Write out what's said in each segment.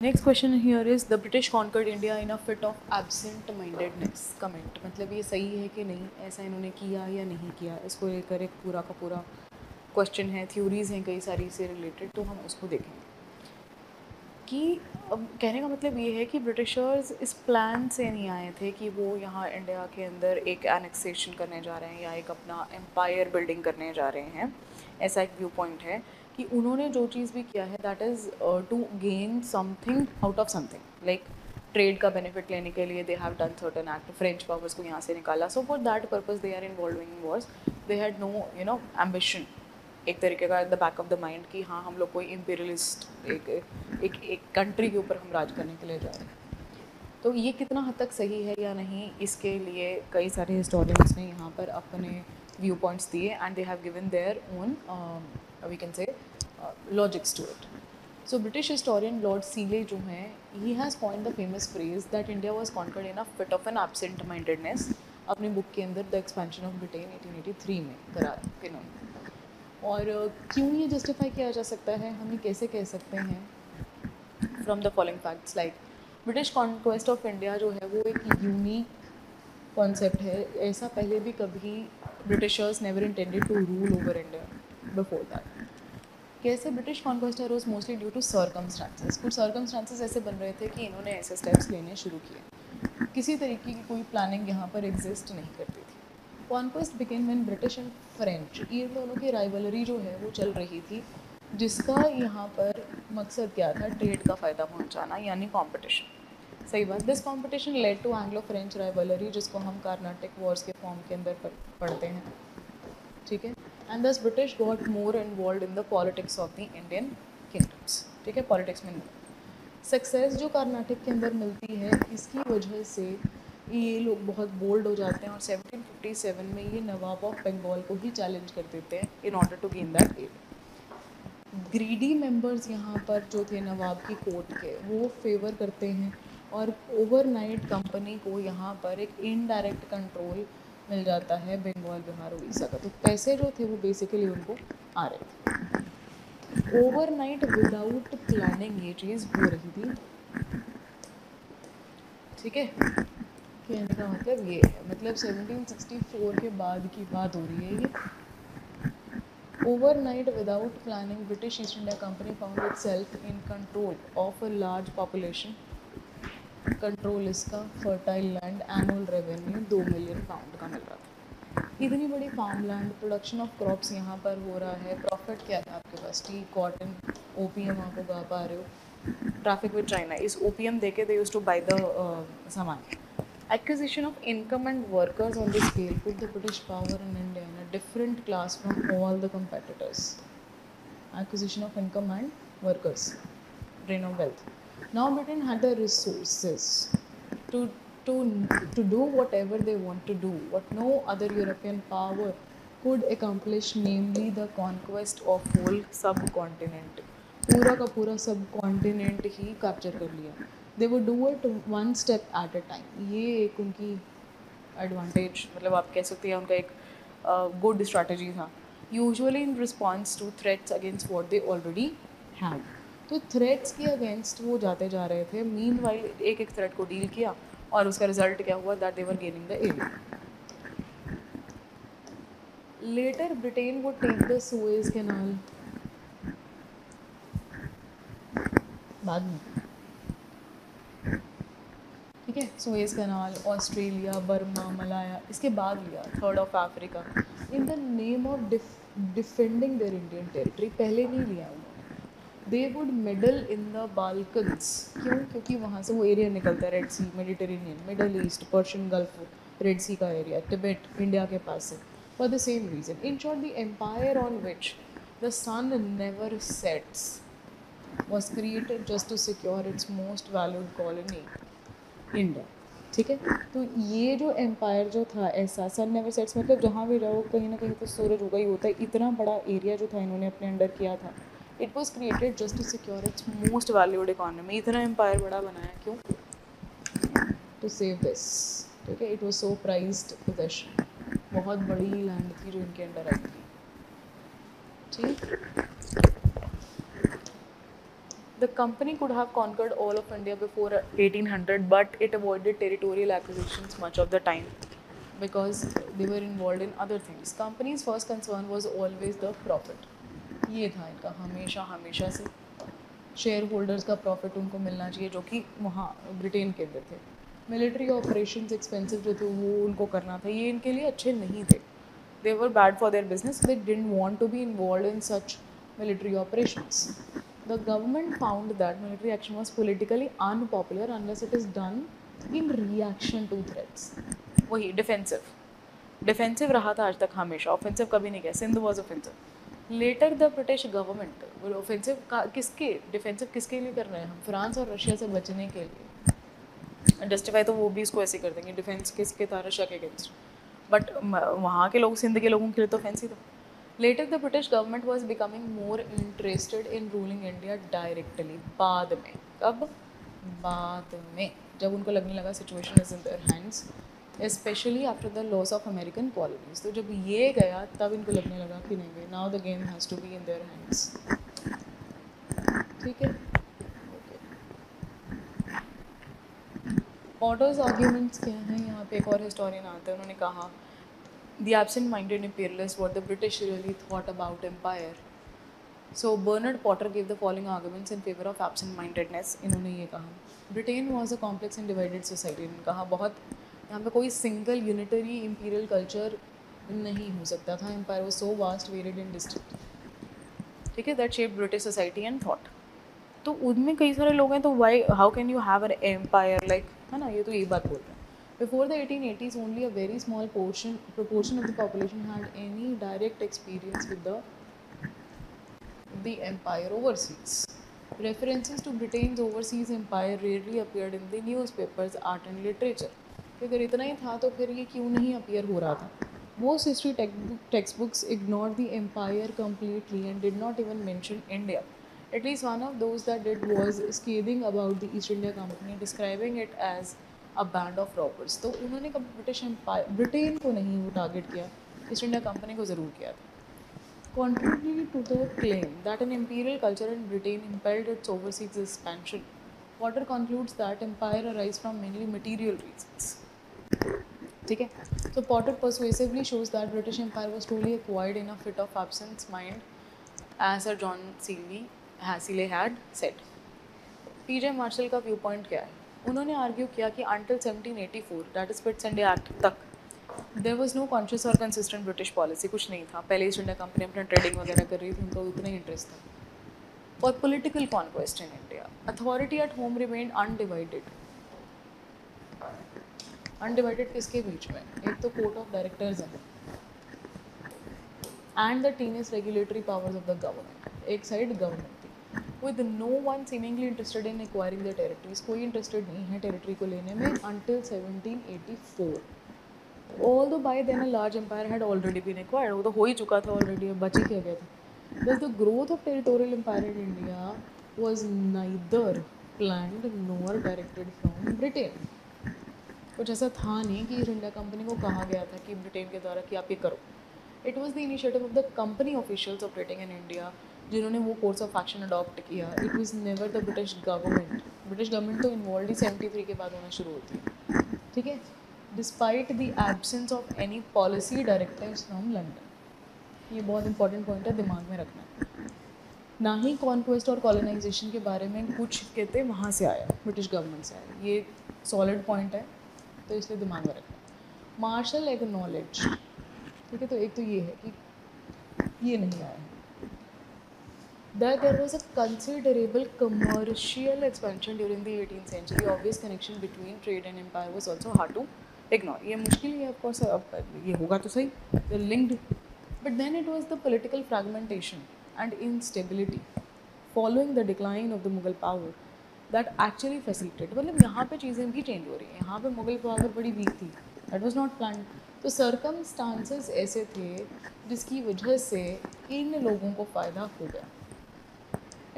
Next question here is the British conquered India in a fit of absent mindedness comment. मतलब ये सही है कि नहीं, ऐसा इन्होंने किया या नहीं किया, इसको लेकर एक पूरा का पूरा क्वेश्चन है, थ्योरीज हैं कई सारी से रिलेटेड, तो हम उसको देखेंगे कि अब कहने का मतलब ये है कि ब्रिटिशर्स इस प्लान से नहीं आए थे कि वो यहाँ इंडिया के अंदर एक एनेक्सेशन करने जा रहे हैं या एक अपना एम्पायर बिल्डिंग करने जा रहे हैं। ऐसा एक व्यू पॉइंट है कि उन्होंने जो चीज़ भी किया है that is to gain something out of something, like trade का बेनिफिट लेने के लिए they have done certain act, French powers को यहाँ से निकाला, so for that purpose they are involving in wars. They had no ambition एक तरीके का at the back of the mind कि हाँ हम लोग कोई इम्पीरियलिस्ट एक कंट्री के ऊपर हम राज करने के लिए जा रहे हैं। तो ये कितना हद तक सही है या नहीं, इसके लिए कई सारे हिस्टोरियंस ने यहाँ पर अपने व्यू पॉइंट्स दिए and they have given their own we can say logics to it. So British historian Lord Seeley जो हैं, he has coined the famous phrase that India was conquered in a fit of an absent mindedness, अपनी book के अंदर the expansion of Britain 1883 में करा इन्होंने। और क्यों ये जस्टिफाई किया जा सकता है, हम ये कैसे कह सकते हैं, from the following facts like British conquest of India जो है वो एक यूनिक कॉन्सेप्ट है। ऐसा पहले भी कभी Britishers never intended to rule over India before that. कैसे British conquest arose mostly due to circumstances, कुछ सर्कमस्टांसेस ऐसे बन रहे थे कि इन्होंने ऐसे स्टेप्स लेने शुरू किए, किसी तरीके की कोई प्लानिंग यहाँ पर एग्जिस्ट नहीं करती थी। Conquest began when British and French, इन दोनों की राइवलरी जो है वो चल रही थी, जिसका यहाँ पर मकसद क्या था, ट्रेड का फ़ायदा पहुँचाना यानी कॉम्पिटिशन। सही बात। This competition led to Anglo French rivalry, जिसको हम कार्नाटिक वॉर्स के फॉर्म के अंदर पढ़ते हैं, ठीक है। एंड दस British got more involve in the politics of the Indian kingdoms, ठीक है, पॉलिटिक्स में सक्सेस जो कर्नाटक के अंदर मिलती है, इसकी वजह से ये लोग बहुत बोल्ड हो जाते हैं और 1757 में ये नवाब ऑफ बंगाल को ही चैलेंज कर देते हैं in order to gain that area. Greedy members यहाँ पर जो थे नवाब की कोर्ट के, वो फेवर करते हैं और ओवरनाइट कंपनी को यहाँ पर एक इनडायरेक्ट कंट्रोल मिल जाता है बंगाल, बिहार, उड़ीसा का। तो पैसे जो थे वो बेसिकली उनको आ रहे थे। ओवरनाइट विदाउट प्लानिंग ये चीज़ हो रही थी, ठीक है। कहने का मतलब ये है, मतलब 1764 के बाद की बात हो रही है ये। Overnight without planning British East India company found itself in control of a large population. Control इसका, fertile land, annual revenue 2 million pound का मिल रहा था। इतनी बड़ी farm land, production of crops यहाँ पर हो रहा है, प्रॉफिट क्या है आपके पास, टी, कॉटन, ओपीएम आप उगा पा रहे हो, ट्रैफिक विद चाइना, इस ओपीएम देके they used to buy the सामान। Acquisition of income and workers on this scale put the British power in India in a different class from all the competitors. Acquisition of income and workers, drain of wealth. Now Britain had the resources to to to do whatever they want to do, what no other European power could accomplish, namely the conquest of whole subcontinent. पूरा का पूरा सब continent ही capture कर लिया। They would do it one step at a time. ये एक उनकी advantage, मतलब आप कह सकते हैं उनका एक गुड स्ट्रैटेजी था। Usually in response to threats against what they already had. तो थ्रेट्स के अगेंस्ट वो जाते जा रहे थे, मीन वाइल एक एक थ्रेट को डील किया और उसका रिजल्ट क्या हुआ, that they were gaining the area. Later Britain would take the Suez Canal, बाद में, ठीक है, Suez Canal, Australia, Burma, Malaya, इसके बाद लिया third of Africa in the name of defending their Indian territory. पहले नहीं लिया उन्होंने। They would meddle in the Balkans, क्यों, क्योंकि वहाँ से वो एरिया निकलता है, Red Sea, Mediterranean, Middle East, Persian Gulf, Red Sea का एरिया, तिब्बत इंडिया के पास है, for the same reason. In short the empire on which the sun never sets was created just to secure its most valued colony, India, ठीक है। तो ये जो empire जो था ऐसा, सन नेवर सेट्स मतलब जहाँ भी रहो कहीं ना कहीं तो सूरज उगा ही होता है। इतना बड़ा एरिया जो था इन्होंने अपने अंडर किया था, it was created just to secure its most valued economy. इतना एम्पायर बड़ा बनाया क्यों, टू सेव दिस, ठीक है। It was so prized possession, बहुत बड़ी लैंड थी जो इनके अंडर आई थी, ठीक। The company could have conquered all of India before 1800, but it avoided territorial acquisitions much of the time because they were involved in other things. Company's first concern was always the profit. ये था इनका हमेशा हमेशा से share holders का profit उनको मिलना चाहिए, जो कि वहाँ ब्रिटेन के अंदर थे. मिलिट्री ऑपरेशंस एक्सपेंसिव जो थे वो उनको करना था, ये इनके लिए अच्छे नहीं थे. They were bad for their business. They didn't want to be involved in such military operations. The government found that military action was politically unpopular unless it is done in reaction to threats. वही defensive defensive रहा था आज तक हमेशा, offensive कभी नहीं किया. Sindh was offensive. Later the British government offensive किसके डिफेंसिव किसके लिए कर रहे हैं हम? फ्रांस और रशिया से बचने के लिए. जस्टिफाई तो वो भी इसको ऐसे कर देंगे, डिफेंस किसके था? रशिया के अगेंस्ट. बट वहाँ के लोग, सिंध के लोगों के लिए तो फैंसी था. Later the British government was becoming more interested in ruling India directly. बाद में, कब? बाद में, जब उनको लगने लगा situation is in their hands, specially after the loss of American colonies. तो जब ये गया तब इनको लगने लगा कि नहीं, now the game has to be in their hands. ठीक है. पॉटर्स आर्ग्यूमेंट्स क्या हैं यहाँ पे? एक और हिस्टोरियन आते हैं, उन्होंने कहा the absent minded imperialists what the British really thought about empire. So Bernard Potter gave the following arguments in favor of absent-mindedness. इन्होंने ये कहा Britain was a complex and divided society. इन्होंने कहा बहुत यहाँ पे कोई सिंगल यूनिटरी imperial culture नहीं हो सकता था. Empire was so vast, varied and distinct. ठीक है, that shaped British society and thought. तो उनमें कई सारे लोग हैं, तो why how can you have an empire like, है ना, ये तो यही बात बोल रहे हैं. Before the 1880s only a very small proportion of the population had any direct experience with the empire overseas. References to Britain's overseas empire rarely appeared in the newspapers, art and literature. अगर इतना ही था तो फिर ये क्यों नहीं appear हो रहा था? Most history textbooks ignored the empire completely and did not even mention India. At least one of those that did was scathing about the East India Company, describing it as a band of robbers. तो उन्होंने कभी Britain को नहीं वो target किया, east India company को ज़रूर किया था. Contrary to the claim that an imperial culture in Britain impelled its overseas expansion, Potter concludes that empire arise from mainly material reasons. ठीक है. So Potter persuasively shows that British Empire was truly acquired in a fit of absence mind, as Sir John Seeley had said. PJ Marshall का view point क्या है? उन्होंने argue किया कि until 1784, that is Pitt's India act तक, there was no conscious और consistent British policy. कुछ नहीं था. पहले ईस्ट इंडिया कंपनी अपना ट्रेडिंग वगैरह कर रही थी, उनको उतना ही इंटरेस्ट था. For political conquest in India, authority at home remained undivided. Undivided किसके बीच में? एक तो कोर्ट ऑफ डायरेक्टर्स है and the teenage regulatory powers of the government. एक साइड गवर्नमेंट थी, with no one seemingly interested in acquiring the territories. कोई interested नहीं है टेरिटरी को लेने में until 1784. Although by then a large empire had already been acquired. वो तो हो ही चुका था ऑलरेडी, अब बच ही क्या गया था. Thus the growth of territorial empire in India was neither planned nor directed from Britain. कुछ ऐसा था नहीं कि ईस्ट इंडिया कंपनी को कहा गया था कि ब्रिटेन के द्वारा कि आप ये करो. It was the initiative of the company officials operating in India जिन्होंने वो कोर्स ऑफ एक्शन अडॉप्ट किया. It was never the British government. British government तो इन्वॉल्व ही 73 के बाद होना शुरू होती है. ठीक है. Despite the absence of any policy directives from London. ये बहुत इंपॉर्टेंट पॉइंट है, दिमाग में रखना है. ना ही कॉन्क्वेस्ट और कॉलोनाइजेशन के बारे में कुछ कहते वहाँ से आया, ब्रिटिश गवर्नमेंट से आया. ये सॉलिड पॉइंट है, तो इसलिए दिमाग में रखना. Marshall acknowledge. ठीक है. तो एक तो ये है कि ये नहीं आया. That there was a considerable commercial expansion during the 18th century. The obvious connection between trade and empire was also hard to ignore. ये मुश्किल है of course, ये होगा तो सही, they're linked. But then it was the political fragmentation and instability following the decline of the Mughal power that actually facilitated. मतलब यहाँ पे चीज़ें भी चेंज हो रही हैं. यहाँ पे मुगल पावर बड़ी वीक थी. That was not planned. तो सर्कमस्टांसेस ऐसे थे जिसकी वजह से इन लोगों को फ़ायदा हो गया.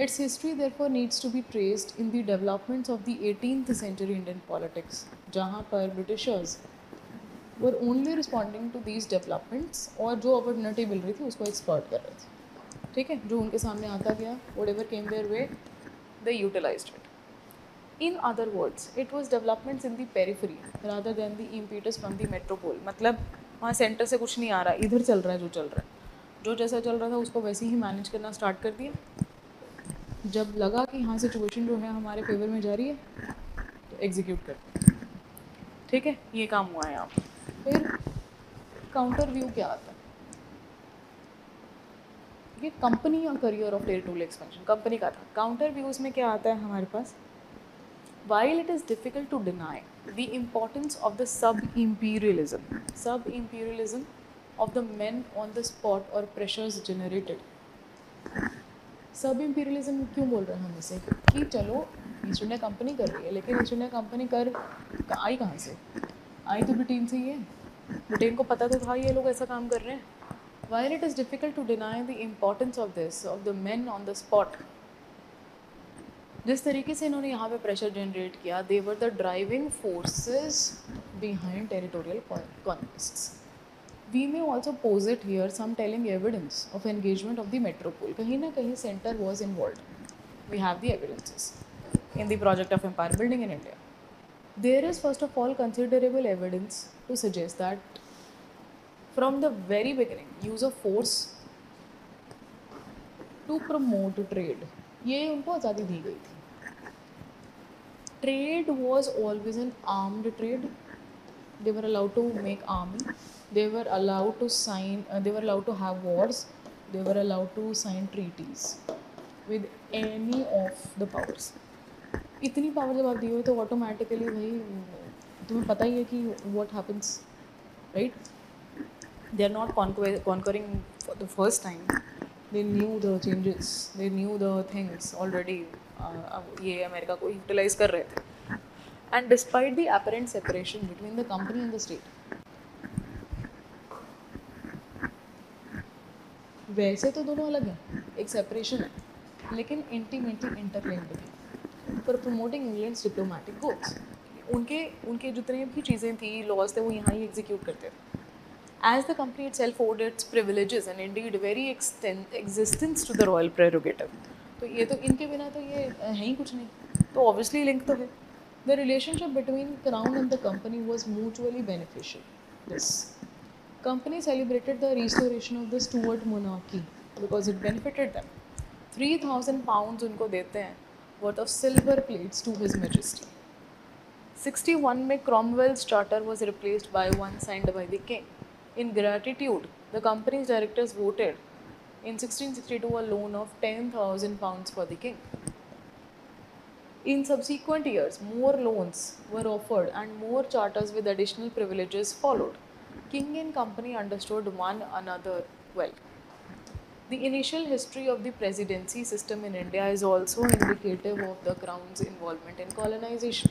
Its history therefore needs to be traced in the developments of the 18th century Indian politics, जहाँ पर Britishers were only responding to these developments और जो अपॉर्चुनिटी मिल रही थी उसको एक्सप्लॉइट कर रहे थे. ठीक है. जो उनके सामने आता गया, whatever came their way, they utilized it. In other words, it was developments in the periphery rather than the impetus from the metropole. मतलब वहाँ सेंटर से कुछ नहीं आ रहा, इधर चल रहा है जो चल रहा है, जो जैसा चल रहा था उसको वैसे ही मैनेज करना स्टार्ट कर दिया. जब लगा कि हाँ सिचुएशन जो है हमारे फेवर में जा रही है तो एग्जीक्यूट करते हैं. ठीक है, ये काम हुआ है यहाँ पर. फिर काउंटर व्यू क्या आता है? ये कंपनी या career of territorial expansion company का था. काउंटर व्यूज में क्या आता है हमारे पास? While it is difficult to deny the importance of the sub-imperialism of the men on the spot or pressures generated. सब-imperialism क्यों बोल रहे हैं हम इसे? कि चलो ईस्ट इंडिया कंपनी कर रही है, लेकिन ईस्ट इंडिया कंपनी कर आई कहाँ से? आई तो ब्रिटेन से ही है. ब्रिटेन को पता तो था ये लोग ऐसा काम कर रहे हैं. While it is difficult to deny the importance of this, of the men on the spot, जिस तरीके से इन्होंने यहाँ पे प्रेशर जनरेट किया, they were the driving forces behind territorial conquests. We may also posit here some telling evidence of engagement of the metropole. कहीं ना कहीं centre was involve. We have the evidences in the project of empire building in India. There is first of all considerable evidence to suggest that from the very beginning use of force to promote trade, ये उनको आज़ादी दी गई थी. Trade was always an armed trade. They were allowed to make army. They were allowed to sign. They were allowed to have wars. They were allowed to sign treaties with any of the powers. इतनी power जब आप दी हुई तो automatically भाई तुम्हें पता ही है कि what happens, right? They are not conquering for the first time. They knew the changes. They knew the things already. ये अमेरिका को यूटिलाइज कर रहे थे. And despite the apparent separation between the company and the state, वैसे तो दोनों अलग हैं, एक सेपरेशन है, लेकिन इंटीमेटली इंटरलिंक्ड है for promoting England's diplomatic goals. उनके जितने भी चीज़ें थी, लॉज थे, वो यहाँ ही एग्जीक्यूट करते थे. As the company itself owed its privileges and indeed very existence to the royal prerogative. तो ये तो इनके बिना तो ये है ही कुछ नहीं, तो obviously link तो है. The relationship between Crown and the company was mutually beneficial. This company celebrated the restoration of the Stuart monarchy because it benefited them. 3,000 pounds उनको देते हैं worth of silver plates to His Majesty. 61 में Cromwell's charter was replaced by one signed by the king. In gratitude, the company's directors voted in 1662 a loan of 10,000 pounds for the king. In subsequent years, more loans were offered and more charters with additional privileges followed. King and company understood one another well. The initial history of the presidency system in India is also indicative of the crown's involvement in colonization.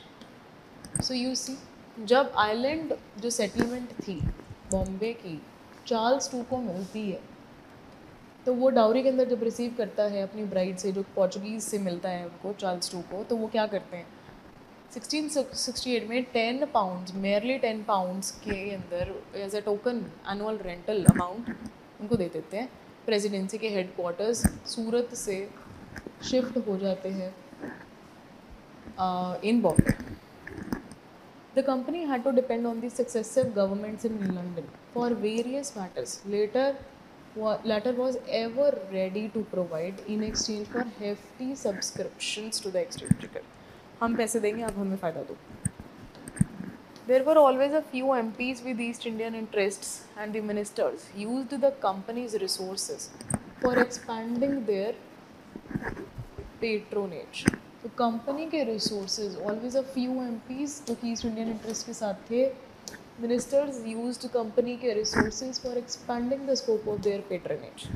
So you see, जब island जो settlement थी बॉम्बे की Charles to को मिलती है, तो वो dowry के अंदर जब रिसीव करता है अपनी ब्राइड से, जो पोर्चुगीज़ से मिलता है उनको, चार्ल्स टू को, तो वो क्या करते हैं 1668 में 10 पाउंड्स, मेयरली 10 पाउंड्स के अंदर as a token annual rental amount उनको दे देते हैं. प्रेसिडेंसी के हेडक्वार्टर्स सूरत से शिफ्ट हो जाते हैं इन Bombay. The company had to depend on the successive governments in London for various matters. Latter was ever ready to provide in exchange for hefty subscriptions to the exchequer. हम पैसे देंगे, आप हमें फ़ायदा दो. There were always a few MPs with East Indian interests, and the ministers used the company's resources for expanding their patronage. तो company के resources, always a few MPs जो कि ईस्ट इंडियन इंटरेस्ट के साथ थे, मिनिस्टर्स यूज्ड कंपनी के resources for expanding the scope of their patronage.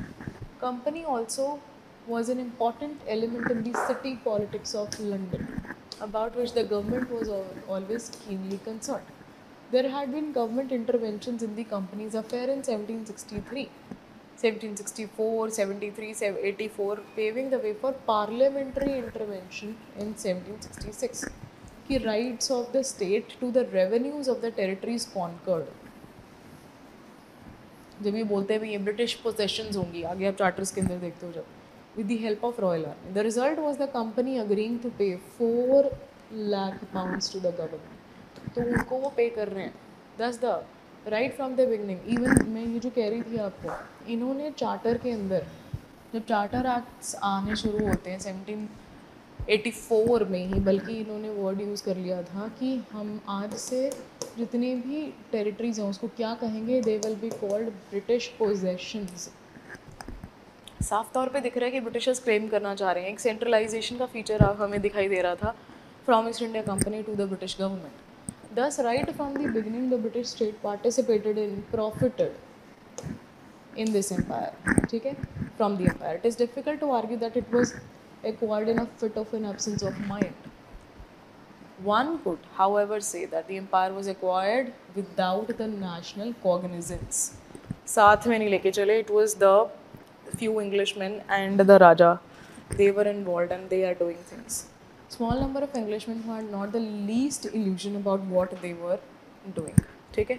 Company also was an important element in the city politics of London, about which the government was always keenly concerned. There had been government interventions in the company's affair in 1763. 1764, 73, 84, paving the way for parliamentary intervention in 1766 कि rights of the state to the revenues of the territories conquered. जब ये बोलते हैं भी ये British possessions होंगी, आगे आप चार्टर्स के अंदर देखते हो जब, with the help of Royal Army. The result was the company agreeing to pay 4 lakh pounds to the government. तो उनको वो पे कर रहे हैं. That's the right from the beginning. Even मैं ये जो कह रही थी आपको, इन्होंने चार्टर के अंदर जब चार्टर एक्ट्स आने शुरू होते हैं 1784 में ही, बल्कि इन्होंने वर्ड यूज़ कर लिया था कि हम आज से जितने भी टेरिटरीज हैं उसको क्या कहेंगे, they will be called British possessions. साफ तौर पे दिख रहा है कि ब्रिटिशर्स क्लेम करना चाह रहे हैं. एक सेंट्रलाइजेशन का फीचर हमें दिखाई दे रहा था from East India Company to the British government. Thus, right from the beginning, the British state participated in, profited in this empire. ठीक है? From the empire. It is difficult to argue that it was acquired in a fit of an absence of mind. One could, however, say that the empire was acquired without the national cognizance. साथ में नहीं लेके चले. It was the few Englishmen and the Raja. They were involved and they are doing things. Small number of Englishmen who had not the least illusion about what they were doing. ठीक है?